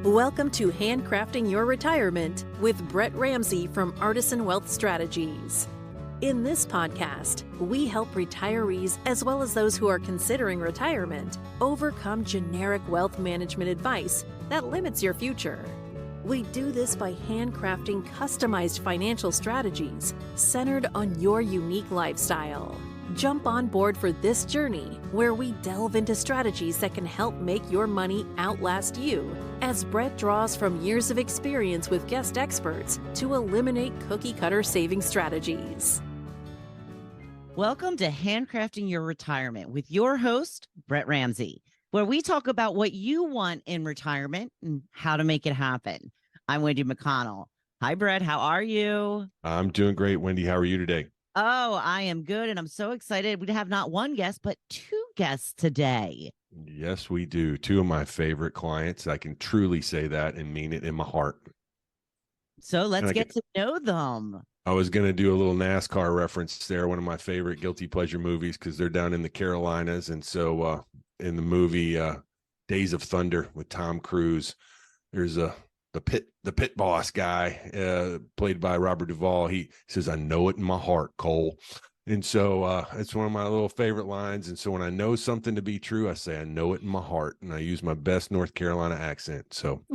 Welcome to Handcrafting Your Retirement with Brett Ramsey from Artisan Wealth Strategies. In this podcast, we help retirees as well as those who are considering retirement overcome generic wealth management advice that limits your future. We do this by handcrafting customized financial strategies centered on your unique lifestyle. Jump on board for this journey where we delve into strategies that can help make your money outlast you, as Brett draws from years of experience with guest experts to eliminate cookie-cutter saving strategies. Welcome to Handcrafting Your Retirement with your host, Brett Ramsey, where we talk about what you want in retirement and how to make it happen. I'm Wendy McConnell. Hi, Brett. How are you? I'm doing great, Wendy. How are you today? Oh, I am good, and I'm so excited. We have not one guest, but two guests today. Yes, we do. Two of my favorite clients. I can truly say that and mean it in my heart. So let's get to know them. I was going to do a little NASCAR reference there, one of my favorite guilty pleasure movies, because they're down in the Carolinas. And so in the movie Days of Thunder with Tom Cruise, there's the pit boss guy played by Robert Duvall. He says, "I know it in my heart, Cole." And so it's one of my little favorite lines. And so when I know something to be true, I say, "I know it in my heart." And I use my best North Carolina accent. So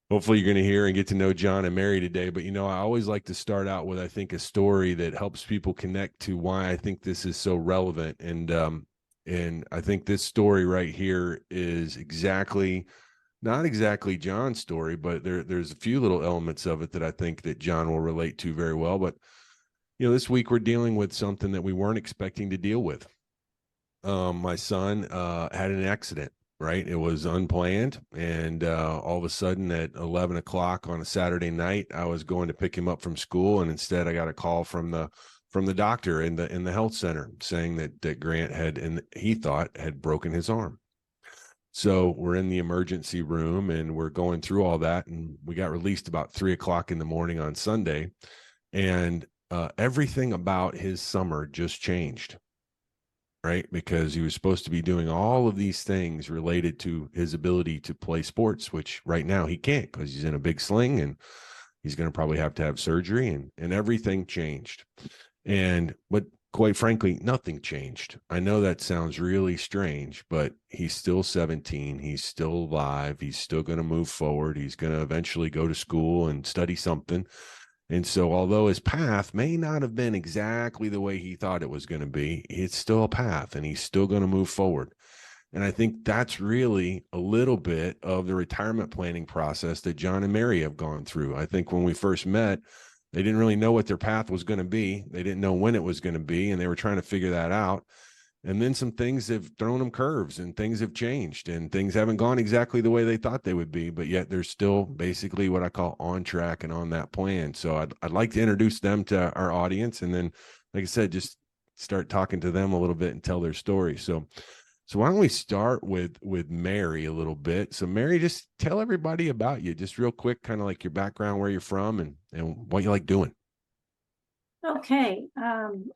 hopefully you're going to hear and get to know John and Mary today. But, I always like to start out with, I think, a story that helps people connect to why I think this is so relevant. And I think this story right here is not exactly John's story, but there's a few little elements of it that I think that John will relate to very well. But, this week we're dealing with something that we weren't expecting to deal with. My son had an accident, right? It was unplanned. And all of a sudden at 11 o'clock on a Saturday night, I was going to pick him up from school. And instead I got a call from the doctor in the health center saying that Grant he thought had broken his arm. So we're in the emergency room and we're going through all that. And we got released about 3 o'clock in the morning on Sunday. And everything about his summer just changed, right? Because he was supposed to be doing all of these things related to his ability to play sports, which right now he can't because he's in a big sling and he's going to probably have to have surgery, and everything changed. But quite frankly, nothing changed. I know that sounds really strange, but he's still 17. He's still alive. He's still going to move forward. He's going to eventually go to school and study something. And so although his path may not have been exactly the way he thought it was going to be, it's still a path and he's still going to move forward. And I think that's really a little bit of the retirement planning process that John and Mary have gone through. I think when we first met, they didn't really know what their path was going to be. They didn't know when it was going to be, and they were trying to figure that out. And then some things have thrown them curves, and things have changed, and things haven't gone exactly the way they thought they would be, but yet they're still basically what I call on track and on that plan. So I'd like to introduce them to our audience, and then, like I said, just start talking to them a little bit and tell their story. So why don't we start with Mary a little bit? So Mary, just tell everybody about you, just real quick, kind of like your background, where you're from, and what you like doing. Okay.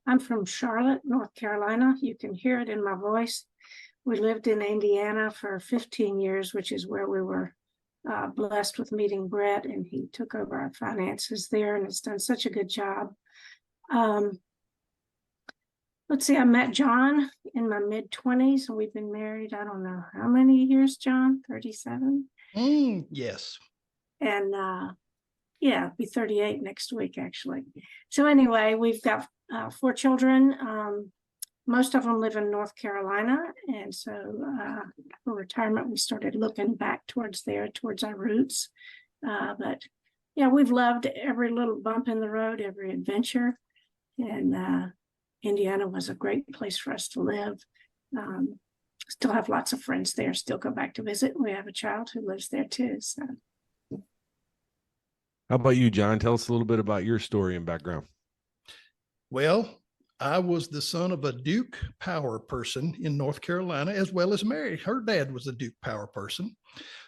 I'm from Charlotte, North Carolina. You can hear it in my voice. We lived in Indiana for 15 years, which is where we were blessed with meeting Brett, and he took over our finances there and has done such a good job. Let's see, I met John in my mid-20s, and we've been married, I don't know how many years, John? 37? Yes. And be 38 next week, actually. So anyway, we've got 4 children. Most of them live in North Carolina. And so for retirement, we started looking back towards our roots. But yeah, we've loved every little bump in the road, every adventure. And Indiana was a great place for us to live. Still have lots of friends there, still go back to visit. We have a child who lives there too. So. How about you, John? Tell us a little bit about your story and background. Well, I was the son of a Duke power person in North Carolina, as well as Mary. Her dad was a Duke power person.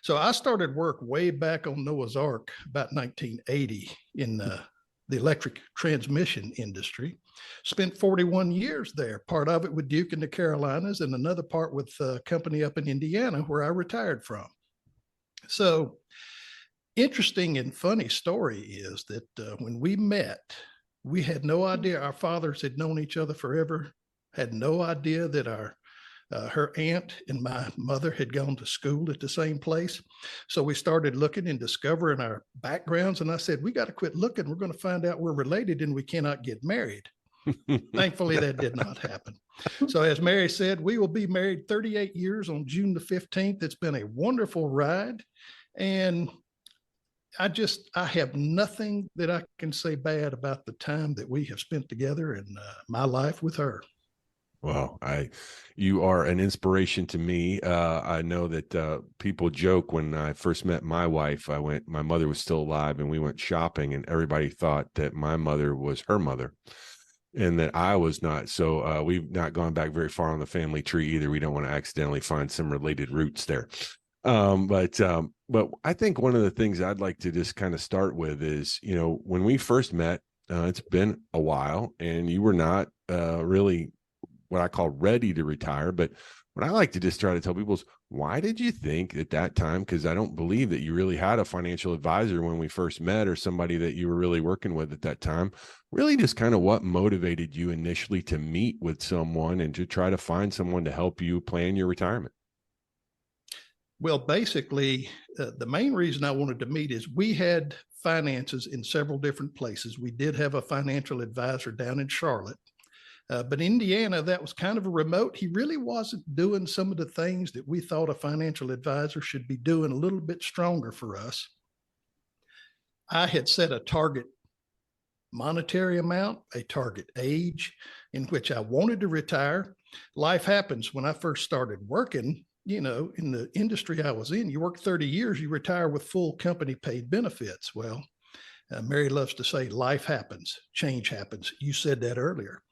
So I started work way back on Noah's Ark about 1980 in the electric transmission industry. Spent 41 years there, part of it with Duke in the Carolinas and another part with a company up in Indiana where I retired from. So interesting and funny story is that when we met, we had no idea our fathers had known each other forever, had no idea that her aunt and my mother had gone to school at the same place. So we started looking and discovering our backgrounds. And I said, we got to quit looking. We're going to find out we're related and we cannot get married. Thankfully, that did not happen. So as Mary said, we will be married 38 years on June the 15th. It's been a wonderful ride. And I have nothing that I can say bad about the time that we have spent together in my life with her. Well, you are an inspiration to me. I know that people joke when I first met my wife, my mother was still alive and we went shopping and everybody thought that my mother was her mother and that I was not. So we've not gone back very far on the family tree either. We don't want to accidentally find some related roots there. But I think one of the things I'd like to just kind of start with is, when we first met, it's been a while and you were not really what I call ready to retire. But what I like to just try to tell people is, why did you think at that time? Because I don't believe that you really had a financial advisor when we first met or somebody that you were really working with at that time. Really just kind of what motivated you initially to meet with someone and to try to find someone to help you plan your retirement? Well, basically, the main reason I wanted to meet is we had finances in several different places. We did have a financial advisor down in Charlotte. But Indiana, that was kind of a remote. He really wasn't doing some of the things that we thought a financial advisor should be doing a little bit stronger for us. I had set a target monetary amount, a target age in which I wanted to retire. Life happens. When I first started working, in the industry I was in, you work 30 years, you retire with full company paid benefits. Well, Mary loves to say life happens, change happens. You said that earlier.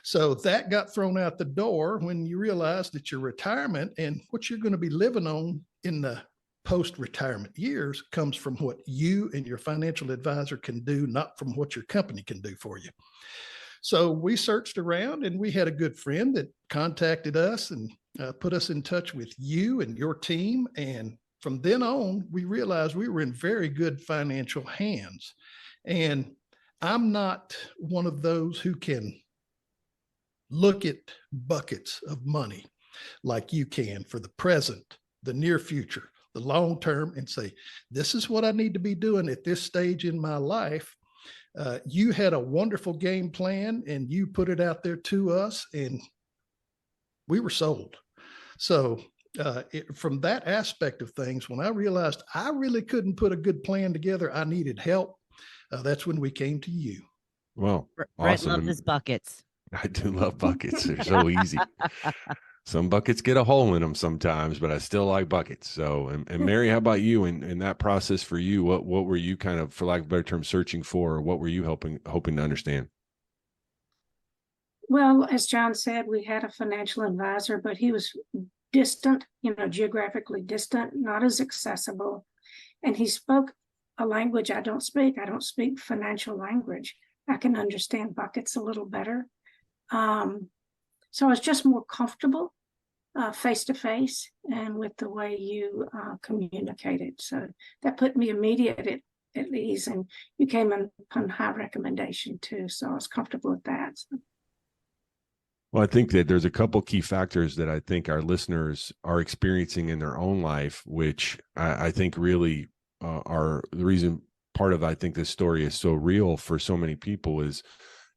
So that got thrown out the door when you realize that your retirement and what you're going to be living on in the post-retirement years comes from what you and your financial advisor can do, not from what your company can do for you. So we searched around and we had a good friend that contacted us and put us in touch with you and your team. And from then on, we realized we were in very good financial hands. And I'm not one of those who can look at buckets of money like you can for the present, the near future, the long term, and say, this is what I need to be doing at this stage in my life. You had a wonderful game plan and you put it out there to us and we were sold. So from that aspect of things, when I realized I really couldn't put a good plan together, I needed help. That's when we came to you. Well, Brett awesome. loves his buckets. I do love buckets. They're so easy. Some buckets get a hole in them sometimes, but I still like buckets. So, and Mary, how about you in that process for you? What were you kind of, for lack of a better term, searching for, or what were you hoping to understand? Well, as John said, we had a financial advisor, but he was distant, geographically distant, not as accessible. And he spoke a language I don't speak. I don't speak financial language. I can understand buckets a little better. So I was just more comfortable face to face and with the way you communicated. So that put me immediately at ease, and you came upon high recommendation too. So I was comfortable with that. So. Well, I think that there's a couple key factors that I think our listeners are experiencing in their own life, which I think really are the reason part of, I think this story is so real for so many people, is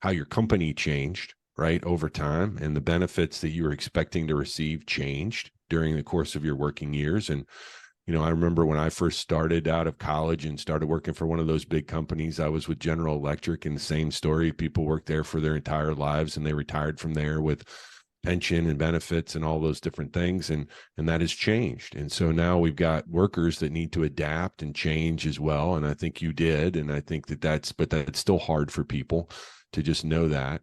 how your company changed, right, over time, and the benefits that you were expecting to receive changed during the course of your working years. And, I remember when I first started out of college and started working for one of those big companies, I was with General Electric, and the same story. People worked there for their entire lives and they retired from there with pension and benefits and all those different things. And that has changed. And so now we've got workers that need to adapt and change as well. And I think you did. And I think that's still hard for people to just know that.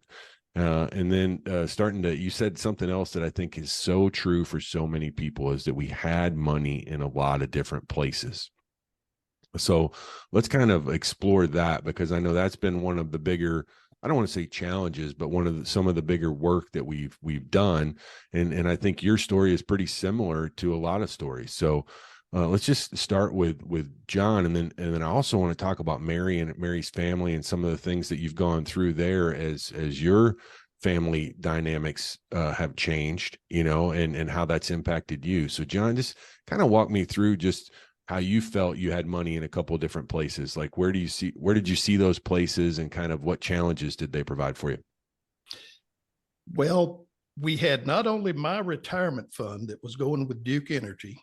And then you said something else that I think is so true for so many people, is that we had money in a lot of different places. So let's kind of explore that, because I know that's been one of the bigger, I don't want to say challenges, but some of the bigger work that we've done. And I think your story is pretty similar to a lot of stories. So let's just start with John, and then I also want to talk about Mary and Mary's family and some of the things that you've gone through there as your family dynamics have changed, and how that's impacted you. So John, just kind of walk me through just how you felt you had money in a couple of different places. Like where did you see those places, and kind of what challenges did they provide for you? Well, we had not only my retirement fund that was going with Duke Energy.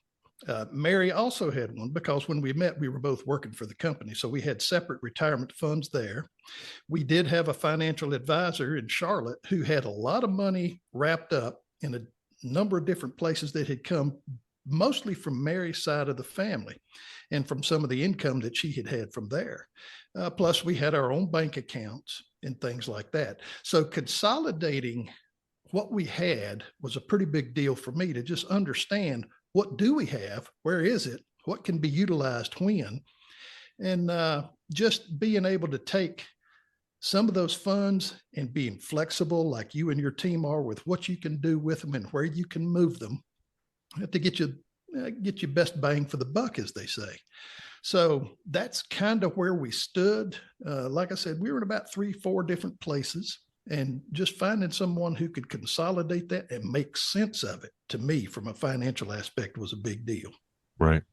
Mary also had one, because when we met, we were both working for the company. So we had separate retirement funds there. We did have a financial advisor in Charlotte who had a lot of money wrapped up in a number of different places that had come mostly from Mary's side of the family and from some of the income that she had had from there. Plus, we had our own bank accounts and things like that. So consolidating what we had was a pretty big deal for me to just understand, what do we have? Where is it? What can be utilized when? And just being able to take some of those funds and being flexible like you and your team are with what you can do with them and where you can move them to get your best bang for the buck, as they say. So that's kind of where we stood. Like I said, we were in about 3-4 different places, and just finding someone who could consolidate that and make sense of it, to me, from a financial aspect, was a big deal. Right.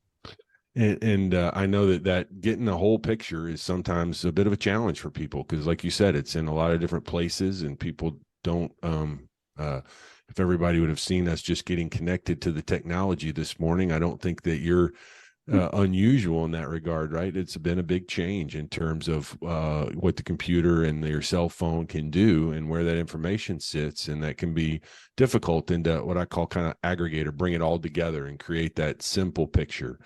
And I know that getting the whole picture is sometimes a bit of a challenge for people, because like you said, it's in a lot of different places, and people don't, if everybody would have seen us just getting connected to the technology this morning, I don't think that you're unusual in that regard, right? It's been a big change in terms of what the computer and your cell phone can do and where that information sits. And that can be difficult into what I call kind of aggregate, or bring it all together and create that simple picture.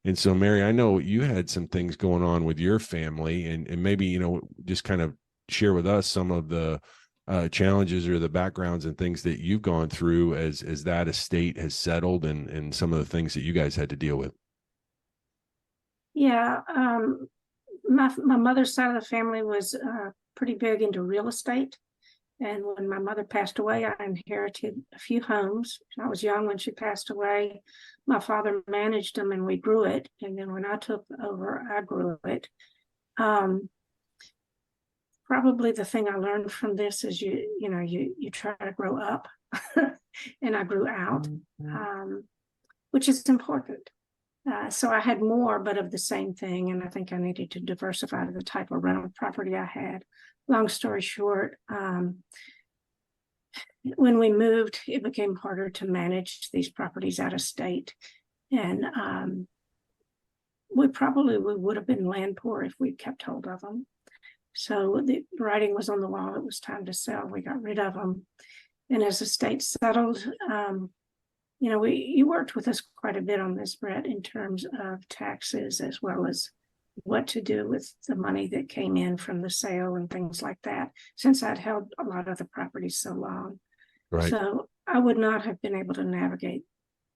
And so, Mary, I know you had some things going on with your family, and maybe, just kind of share with us some of the challenges or the backgrounds and things that you've gone through as that estate has settled, and some of the things that you guys had to deal with. Yeah, my mother's side of the family was pretty big into real estate. And when my mother passed away, I inherited a few homes. I was young when she passed away. My father managed them, and we grew it. And then when I took over, I grew it. Probably the thing I learned from this is you try to grow up, and I grew out, which is important. So I had more, but of the same thing. And I think I needed to diversify the type of rental property I had. Long story short, when we moved, it became harder to manage these properties out of state. And we would have been land poor if we'd kept hold of them. So the writing was on the wall. It was time to sell. We got rid of them. And as the state settled, you worked with us quite a bit on this, Brett, in terms of taxes, as well as what to do with the money that came in from the sale and things like that, since I'd held a lot of the properties so long. Right. So I would not have been able to navigate.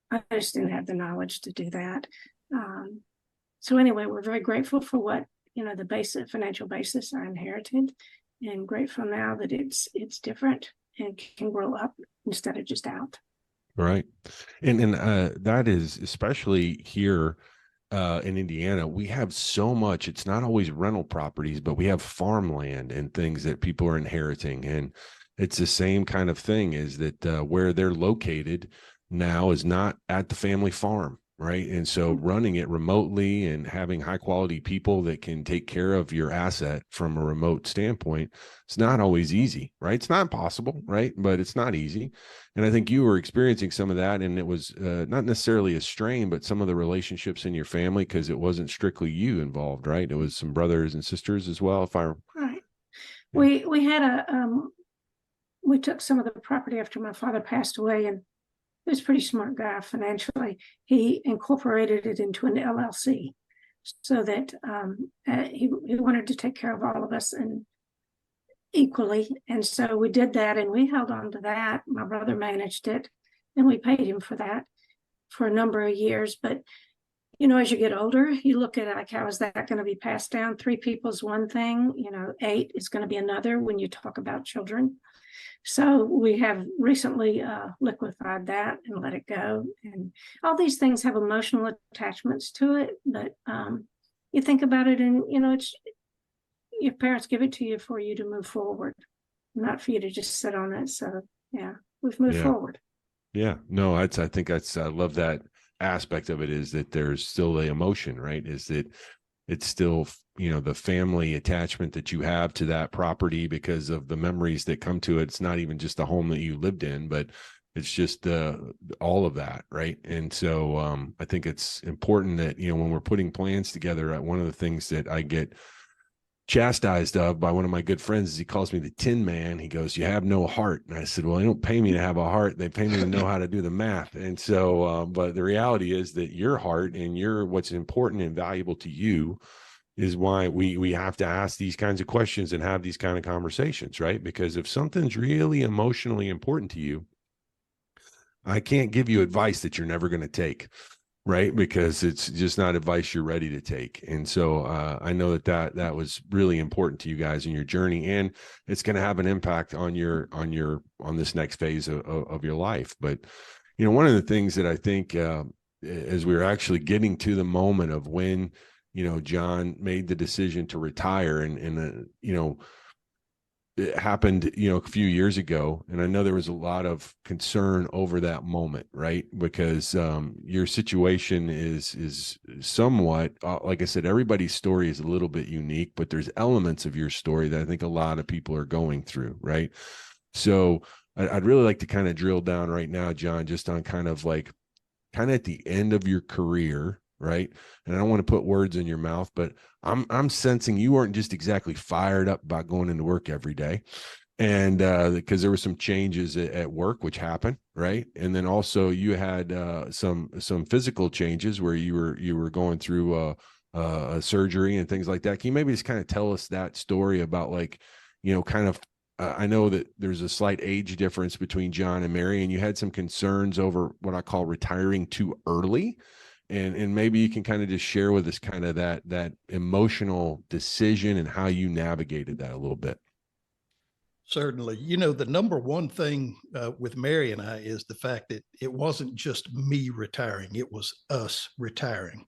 I just didn't have the knowledge to do that. So anyway, we're very grateful for what, the basic financial basis I inherited, and grateful now that it's different and can grow up instead of just out. Right. And that is especially here in Indiana. We have so much. It's not always rental properties, but we have farmland and things that people are inheriting. And it's the same kind of thing, is that where they're located now is not at the family farm. Right. And so running it remotely and having high quality people that can take care of your asset from a remote standpoint, it's not always easy. Right. It's not impossible. Right. But it's not easy. And I think you were experiencing some of that. And it was not necessarily a strain, but some of the relationships in your family, because it wasn't strictly you involved. Right. It was some brothers and sisters as well. Right. We had we took some of the property after my father passed away, and he was a pretty smart guy financially. He incorporated it into an LLC so that he wanted to take care of all of us and equally. And so we did that, and we held on to that. My brother managed it, and we paid him for that for a number of years. But, as you get older, you look at it like, how is that going to be passed down? 3 people is one thing, 8 is going to be another when you talk about children. So we have recently liquefied that and let it go. And all these things have emotional attachments to it, but you think about it, and it's your parents give it to you for you to move forward, not for you to just sit on it. So yeah, we've moved forward. Yeah, no, I think I love that aspect of it, is that there's still the emotion, right? Is that it's still, the family attachment that you have to that property because of the memories that come to it. It's not even just the home that you lived in, but it's just all of that, right? And so I think it's important that, when we're putting plans together, one of the things that I get chastised of by one of my good friends is he calls me the Tin Man. He goes, "You have no heart." And I said, "Well, they don't pay me to have a heart. They pay me to know how to do the math." And so, but the reality is that your heart and what's important and valuable to you is why we have to ask these kinds of questions and have these kind of conversations, right? Because if something's really emotionally important to you, I can't give you advice that you're never going to take. Right. Because it's just not advice you're ready to take. And so I know that was really important to you guys in your journey, and it's going to have an impact on this next phase of your life. But, one of the things that I think as we were actually getting to the moment of when, John made the decision to retire, and it happened, a few years ago. And I know there was a lot of concern over that moment, right? Because your situation is somewhat, like I said, everybody's story is a little bit unique, but there's elements of your story that I think a lot of people are going through, right? So I'd really like to kind of drill down right now, John, just on kind of at the end of your career, right? And I don't want to put words in your mouth, but I'm sensing you weren't just exactly fired up about going into work every day. And because there were some changes at work which happened, right? And then also you had some physical changes where you were going through a surgery and things like that. Can you maybe just kind of tell us that story about I know that there's a slight age difference between John and Mary, and you had some concerns over what I call retiring too early. And maybe you can kind of just share with us kind of that emotional decision and how you navigated that a little bit. Certainly. The number one thing with Mary and I is the fact that it wasn't just me retiring, it was us retiring.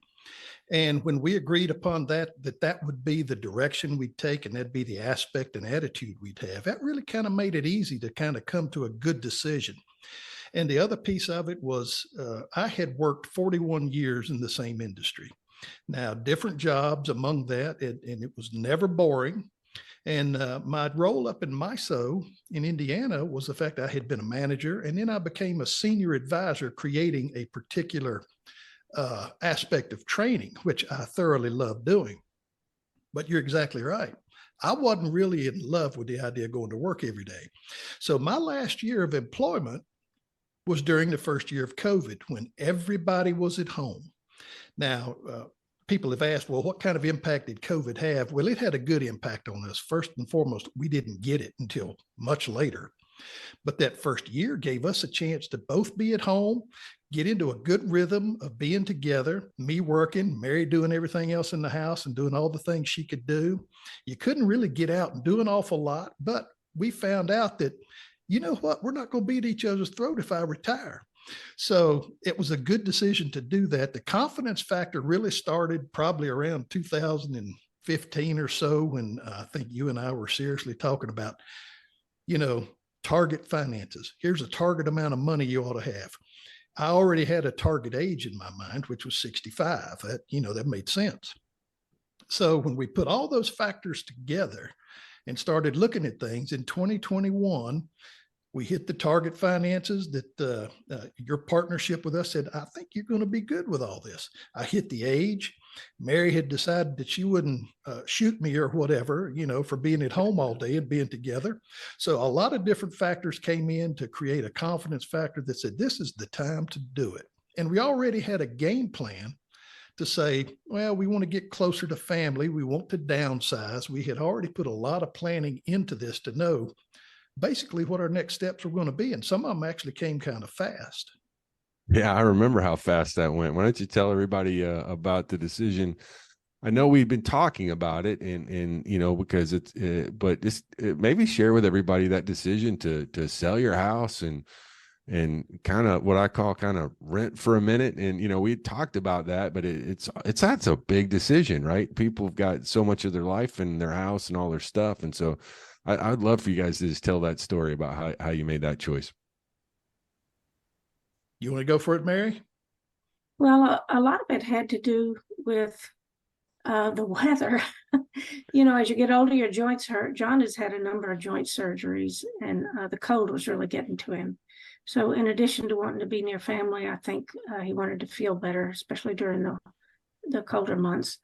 And when we agreed upon that would be the direction we'd take, and that'd be the aspect and attitude we'd have, that really kind of made it easy to kind of come to a good decision. And the other piece of it was I had worked 41 years in the same industry. Now, different jobs among that, and it was never boring. And my role up in MISO in Indiana was the fact I had been a manager, and then I became a senior advisor creating a particular aspect of training, which I thoroughly loved doing. But you're exactly right. I wasn't really in love with the idea of going to work every day. So my last year of employment was during the first year of COVID, when everybody was at home. Now, people have asked, well, what kind of impact did COVID have? Well, it had a good impact on us. First and foremost, we didn't get it until much later. But that first year gave us a chance to both be at home, get into a good rhythm of being together, me working, Mary doing everything else in the house and doing all the things she could do. You couldn't really get out and do an awful lot, but we found out that, you know what, we're not going to be at each other's throat if I retire. So it was a good decision to do that. The confidence factor really started probably around 2015 or so, when I think you and I were seriously talking about, target finances. Here's a target amount of money you ought to have. I already had a target age in my mind, which was 65. That made sense. So when we put all those factors together and started looking at things in 2021, we hit the target finances that your partnership with us said, I think you're going to be good with all this. I hit the age. Mary had decided that she wouldn't shoot me or whatever, for being at home all day and being together. So a lot of different factors came in to create a confidence factor that said, this is the time to do it. And we already had a game plan to say, well, we want to get closer to family. We want to downsize. We had already put a lot of planning into this to know basically what our next steps were going to be. And some of them actually came kind of fast. Yeah, I remember how fast that went. Why don't you tell everybody about the decision? I know we've been talking about it, and because it's, but just maybe share with everybody that decision to sell your house and kind of what I call kind of rent for a minute. And we talked about that, but that's a big decision, right? People have got so much of their life in their house and all their stuff, and so I would love for you guys to just tell that story about how you made that choice. You want to go for it, Mary? Well, a lot of it had to do with the weather. As you get older, your joints hurt. John has had a number of joint surgeries, and the cold was really getting to him. So in addition to wanting to be near family, I think he wanted to feel better, especially during the colder months.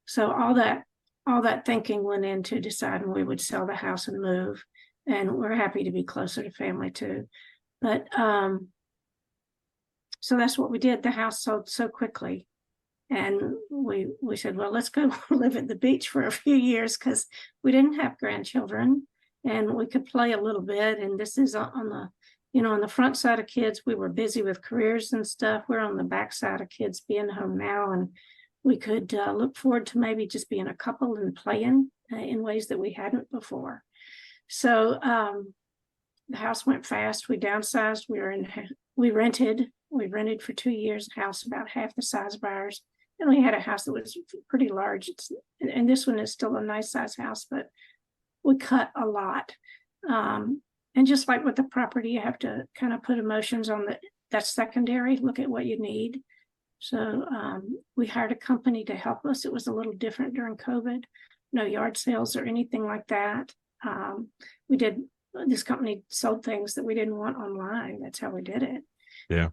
So all that thinking went into deciding we would sell the house and move. And we're happy to be closer to family too. But so that's what we did. The house sold so quickly. And we said, well, let's go live at the beach for a few years, because we didn't have grandchildren and we could play a little bit. And this is on the front side of kids, we were busy with careers and stuff. We're on the back side of kids being home now. And we could look forward to maybe just being a couple and playing in ways that we hadn't before. So the house went fast. We downsized. We rented for 2 years, a house about half the size of ours. And we had a house that was pretty large. And this one is still a nice size house, but we cut a lot. And just like with the property, you have to kind of put emotions on that's secondary, look at what you need. So we hired a company to help us. It was a little different during COVID, no yard sales or anything like that. This company sold things that we didn't want online. That's how we did it. Yeah.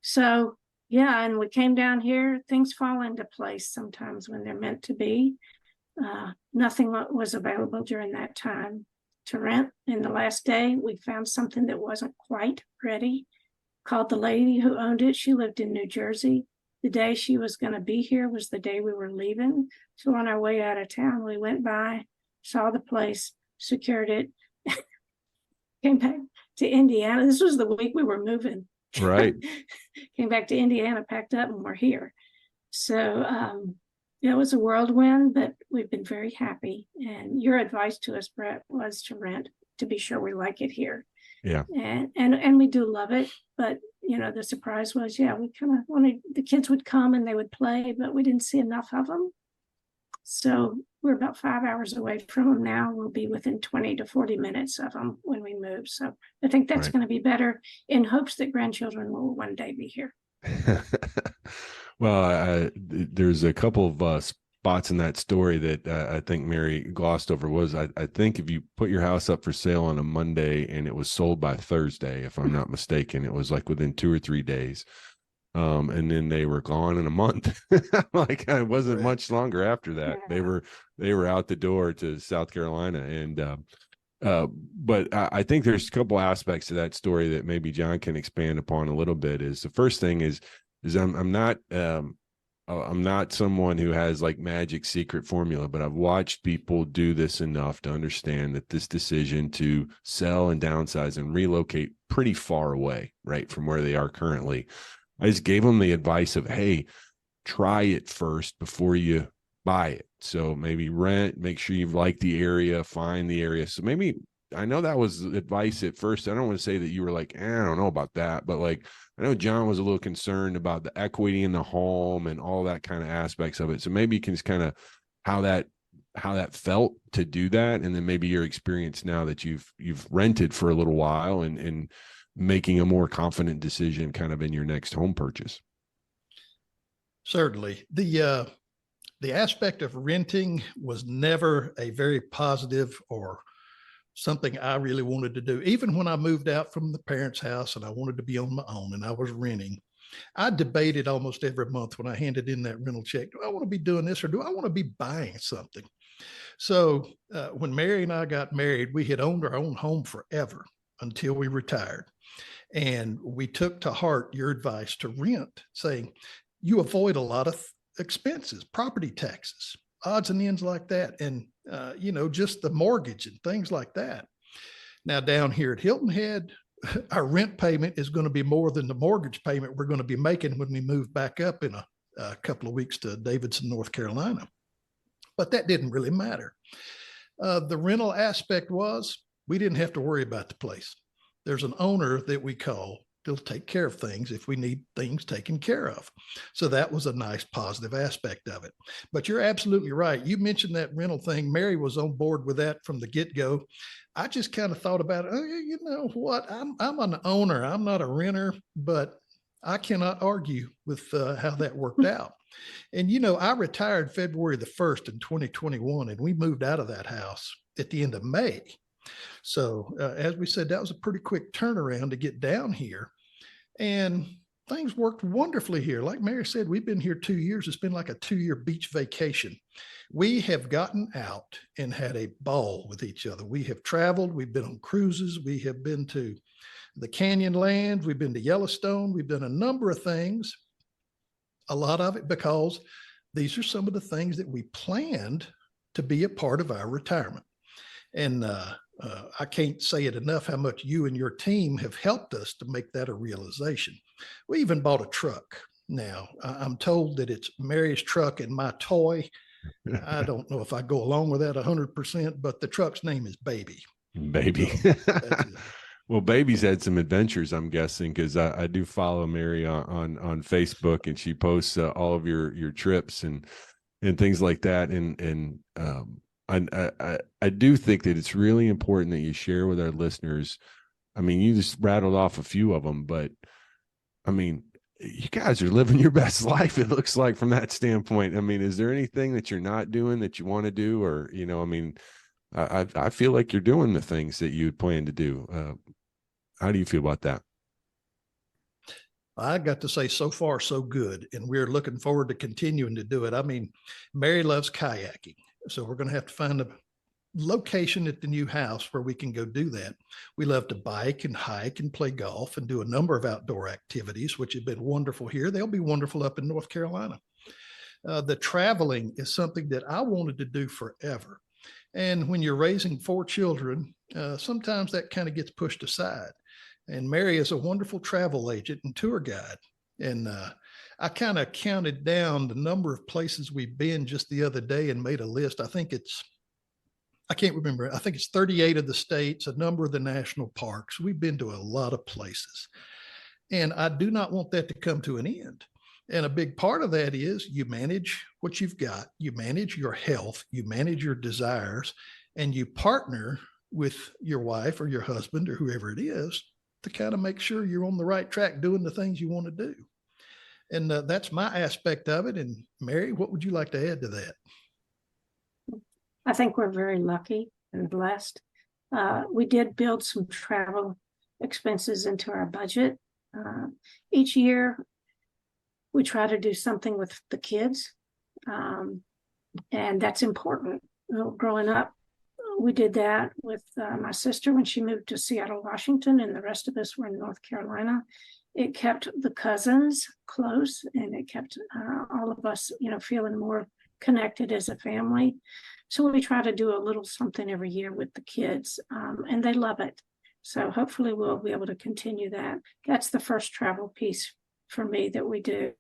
So yeah, and we came down here, things fall into place sometimes when they're meant to be. Nothing was available during that time to rent. And the last day we found something that wasn't quite ready. Called the lady who owned it. She lived in New Jersey. The day she was going to be here was the day we were leaving. So on our way out of town, we went by, saw the place, secured it, came back to Indiana. This was the week we were moving. Right. Came back to Indiana, packed up, and we're here. So it was a whirlwind, but we've been very happy. And your advice to us, Brett, was to rent, to be sure we like it here. Yeah. And we do love it. But, the surprise was, we kind of wanted the kids would come and they would play, but we didn't see enough of them. So we're about 5 hours away from them now. We'll be within 20 to 40 minutes of them when we move. So I think that's going to be better, in hopes that grandchildren will one day be here. Well, there's a couple of spots in that story that I think Mary glossed over. Was I think if you put your house up for sale on a Monday and it was sold by Thursday, if I'm not mistaken, it was like within 2 or 3 days. And then they were gone in a month. Like it wasn't much longer after that. Yeah. They were out the door to South Carolina. And but I think there's a couple aspects to that story that maybe John can expand upon a little bit. Is the first thing is I'm not someone who has like magic secret formula, but I've watched people do this enough to understand that this decision to sell and downsize and relocate pretty far away, right, from where they are currently. I just gave them the advice of, hey, try it first before you buy it. So maybe rent, make sure you like the area, find the area. So maybe, I know that was advice at first. I don't want to say that you were like, I don't know about that, but like, I know John was a little concerned about the equity in the home and all that kind of aspects of it. So maybe you can just kind of how that felt to do that. And then maybe your experience now that you've rented for a little while and making a more confident decision kind of in your next home purchase. Certainly. The aspect of renting was never a very positive or something I really wanted to do. Even when I moved out from the parents' house and I wanted to be on my own and I was renting, I debated almost every month when I handed in that rental check, do I want to be doing this or do I want to be buying something? So when Mary and I got married, we had owned our own home forever until we retired. And we took to heart your advice to rent, saying you avoid a lot of expenses, property taxes, odds and ends like that. And, just the mortgage and things like that. Now down here at Hilton Head, our rent payment is going to be more than the mortgage payment we're going to be making when we move back up in a couple of weeks to Davidson, North Carolina. But that didn't really matter. The rental aspect was we didn't have to worry about the place. There's an owner that we call. They'll take care of things if we need things taken care of. So that was a nice positive aspect of it. But you're absolutely right. You mentioned that rental thing. Mary was on board with that from the get-go. I just kind of thought about it. Oh, you know what? I'm an owner. I'm not a renter, but I cannot argue with how that worked out. And, you know, I retired February the 1st in 2021, and we moved out of that house at the end of May. So as we said, that was a pretty quick turnaround to get down here. And things worked wonderfully here. Like Mary said, we've been here 2 years. It's been like a 2-year beach vacation. We have gotten out and had a ball with each other. We have traveled. We've been on cruises. We have been to the Canyonlands. We've been to Yellowstone. We've done a number of things, a lot of it because these are some of the things that we planned to be a part of our retirement. And I can't say it enough how much you and your team have helped us to make that a realization. We even bought a truck. Now, I'm told that it's Mary's truck and my toy. I don't know if I go along with that 100%, but the truck's name is Baby. Baby. So Well, Baby's had some adventures, I'm guessing, because I do follow Mary on Facebook, and she posts all of your trips and things like that. And I do think that it's really important that you share with our listeners. I mean, you just rattled off a few of them, but I mean, you guys are living your best life, it looks like, from that standpoint. I mean, is there anything that you're not doing that you want to do? Or, you know, I mean, I feel like you're doing the things that you plan to do. How do you feel about that? I got to say, so far, so good. And we're looking forward to continuing to do it. I mean, Mary loves kayaking. So we're going to have to find a location at the new house where we can go do that. We love to bike and hike and play golf and do a number of outdoor activities, which have been wonderful here. They'll be wonderful up in North Carolina. The traveling is something that I wanted to do forever. And when you're raising 4 children, sometimes that kind of gets pushed aside. And Mary is a wonderful travel agent and tour guide. And I kind of counted down the number of places we've been just the other day and made a list. I can't remember. I think it's 38 of the states, a number of the national parks. We've been to a lot of places. And I do not want that to come to an end. And a big part of that is you manage what you've got, you manage your health, you manage your desires, and you partner with your wife or your husband or whoever it is to kind of make sure you're on the right track doing the things you want to do. And that's my aspect of it. And Mary, what would you like to add to that? I think we're very lucky and blessed. We did build some travel expenses into our budget. Each year, we try to do something with the kids, and that's important. Growing up, we did that with my sister when she moved to Seattle, Washington, and the rest of us were in North Carolina. It kept the cousins close, and it kept all of us, feeling more connected as a family. So we try to do a little something every year with the kids, and they love it. So hopefully we'll be able to continue that. That's the first travel piece for me that we do.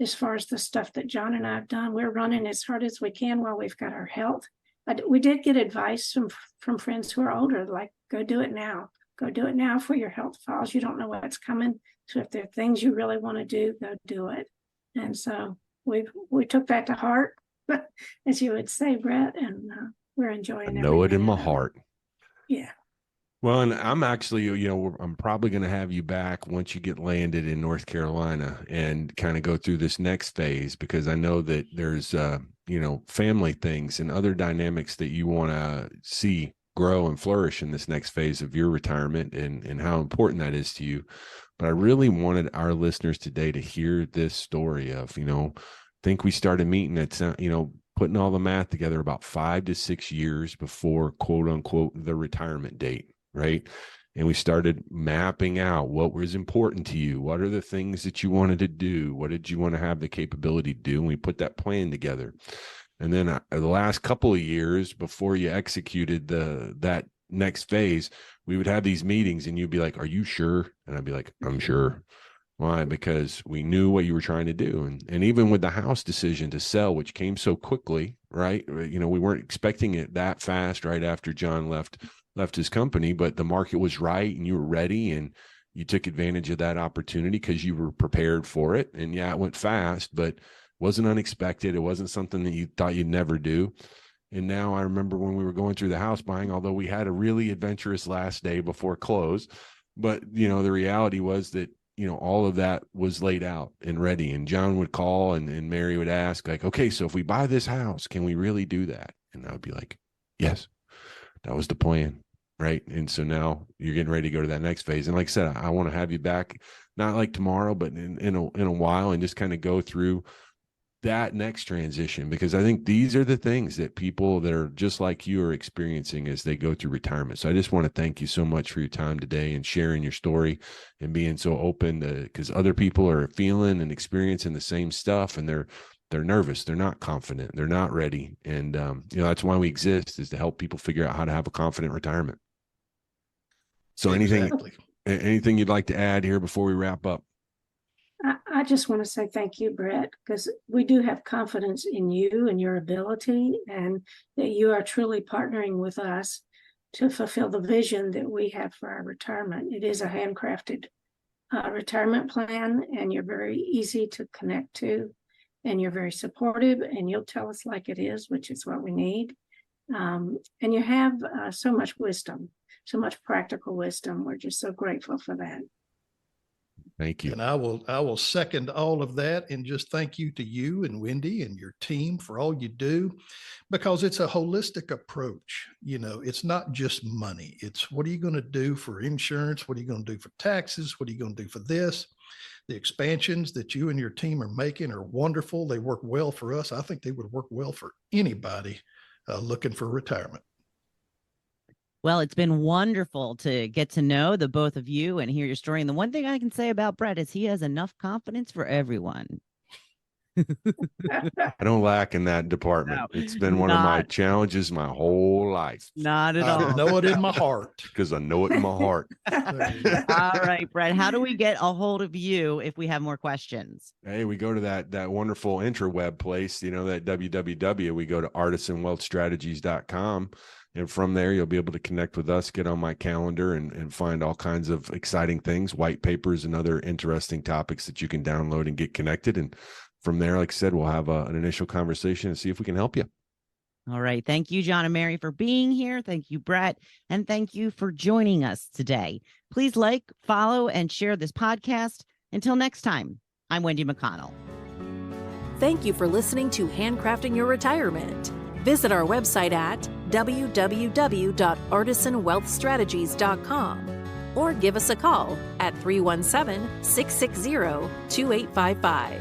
As far as the stuff that John and I have done, we're running as hard as we can while we've got our health. We did get advice from friends who are older, like, go do it now. Go do it now for your health falls. You don't know what's coming. So if there are things you really want to do, go do it. And so we took that to heart, as you would say, Brett, and we're enjoying it. I know it in my heart. Yeah. Well, and I'm actually, I'm probably going to have you back once you get landed in North Carolina and kind of go through this next phase, because I know that there's, family things and other dynamics that you want to see grow and flourish in this next phase of your retirement and how important that is to you. But I really wanted our listeners today to hear this story of, I think we started meeting at, putting all the math together about 5 to 6 years before, quote unquote, the retirement date. Right. And we started mapping out what was important to you. What are the things that you wanted to do? What did you want to have the capability to do? And we put that plan together. And then the last couple of years before you executed that next phase, we would have these meetings and you'd be like, are you sure? And I'd be like, I'm sure. Why? Because we knew what you were trying to do. And even with the house decision to sell, which came so quickly, right? We weren't expecting it that fast right after John left his company, but the market was right and you were ready and you took advantage of that opportunity because you were prepared for it. And yeah, it went fast, but wasn't unexpected. It wasn't something that you thought you'd never do. And now I remember when we were going through the house buying, although we had a really adventurous last day before close, but the reality was that, all of that was laid out and ready. And John would call and Mary would ask like, okay, so if we buy this house, can we really do that? And I would be like, yes, that was the plan. Right. And so now you're getting ready to go to that next phase. And like I said, I want to have you back, not like tomorrow, but in a while, and just kind of go through that next transition, because I think these are the things that people that are just like you are experiencing as they go through retirement. So I just want to thank you so much for your time today and sharing your story and being so open to, because other people are feeling and experiencing the same stuff, and they're nervous, they're not confident, they're not ready. And that's why we exist, is to help people figure out how to have a confident retirement. So Exactly. anything you'd like to add here before we wrap up? I just want to say thank you, Brett, because we do have confidence in you and your ability, and that you are truly partnering with us to fulfill the vision that we have for our retirement. It is a handcrafted retirement plan, and you're very easy to connect to, and you're very supportive, and you'll tell us like it is, which is what we need. And you have so much wisdom, so much practical wisdom. We're just so grateful for that. Thank you. And I will second all of that, and just thank you to you and Wendy and your team for all you do, because it's a holistic approach. It's not just money. It's what are you going to do for insurance? What are you going to do for taxes? What are you going to do for this? The expansions that you and your team are making are wonderful. They work well for us. I think they would work well for anybody looking for retirement. Well, it's been wonderful to get to know the both of you and hear your story. And the one thing I can say about Brett is he has enough confidence for everyone. I don't lack in that department. No, it's been one of my challenges my whole life. Not at I all. know it in my heart. Because I know it in my heart. All right, Brett, how do we get a hold of you if we have more questions? Hey, we go to that wonderful intraweb place, that www. We go to artisanwealthstrategies.com. And from there, you'll be able to connect with us, get on my calendar, and find all kinds of exciting things, white papers and other interesting topics that you can download and get connected. And from there, like I said, we'll have an initial conversation and see if we can help you. All right. Thank you, John and Mary, for being here. Thank you, Brett. And thank you for joining us today. Please like, follow, and share this podcast. Until next time, I'm Wendy McConnell. Thank you for listening to Handcrafting Your Retirement. Visit our website at www.artisanwealthstrategies.com or give us a call at 317-660-2855.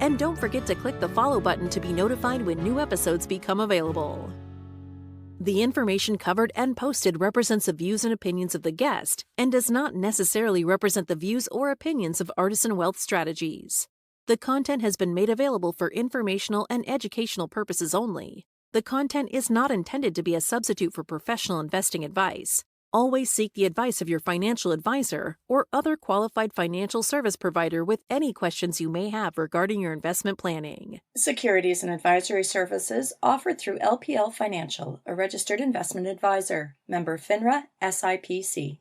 And don't forget to click the follow button to be notified when new episodes become available. The information covered and posted represents the views and opinions of the guest and does not necessarily represent the views or opinions of Artisan Wealth Strategies. The content has been made available for informational and educational purposes only. The content is not intended to be a substitute for professional investing advice. Always seek the advice of your financial advisor or other qualified financial service provider with any questions you may have regarding your investment planning. Securities and advisory services offered through LPL Financial, a registered investment advisor. Member FINRA, SIPC.